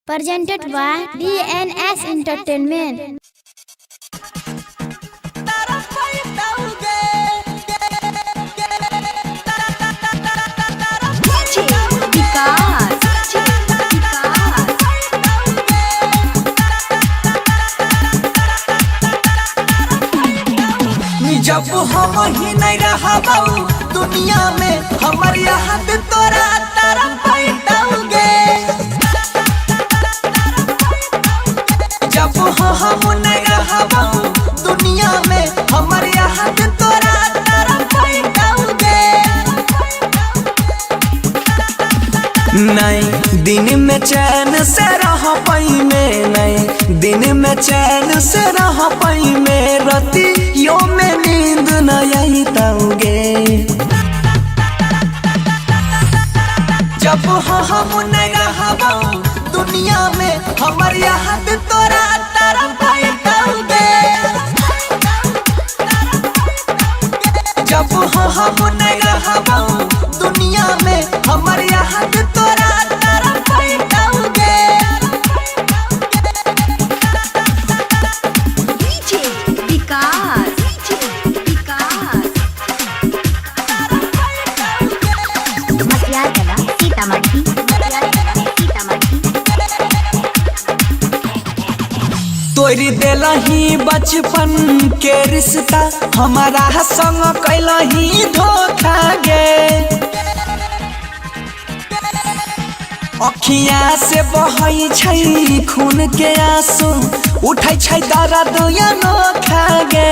Presented by DNS Entertainment. जब हम ही नहीं रहा दुनिया में हमारे यहाँ तोरा तारा पैदाओगे। जब हम नहीं रहा दुनिया में हमारे यहाँ तोरा तारा पैदाओगे। नहीं दिन में चैन से रह पाई में, नहीं दिन में चैन से रह पाई में, रतियों में नींद न आई ताऊगे। जब हम नहीं रहा दुनिया में हमारे यहाँ तोरा तारा पैदाओगे। जब हम नहीं रहा दुनिया में हमारे यहाँ तोरा तारा पैदाओगे। तोरी देलही बचपन के रिश्ता, हमारा संग कैलही धोखा गे। अखिया से बहै छै खून के आंसू, उठै छै दर्द अनोखा गे।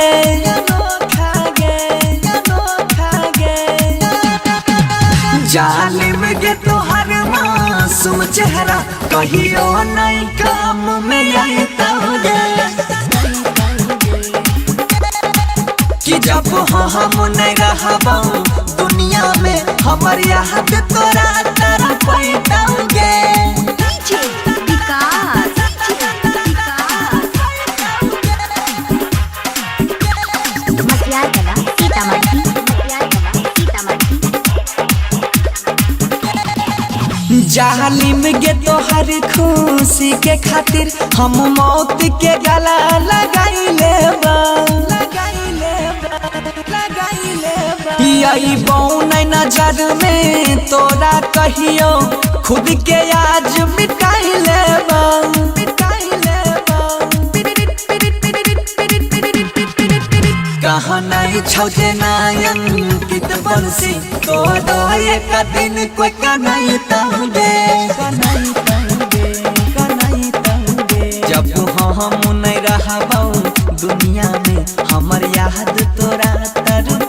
जालिम गे तोहर मासूम चेहरा, कहियो नहीं काम में आइताओगे। कि जब हम नहीं रहा दुनिया में हमारे यहाँ तोरा तारा पैदाओगे। जालिम गे तोहर खुशी के खातिर हम मौत के गला लगाई लेबा। यही बौन नजर में तोरा कहियो खुद के आज मिटाई लेबा। कहाँ नहीं छौजे नायंकित बंसी, तो एक दिन कोई का नहीं ताऊगे। जब हम नहीं रहा दुनिया में हमार याद तोरा तर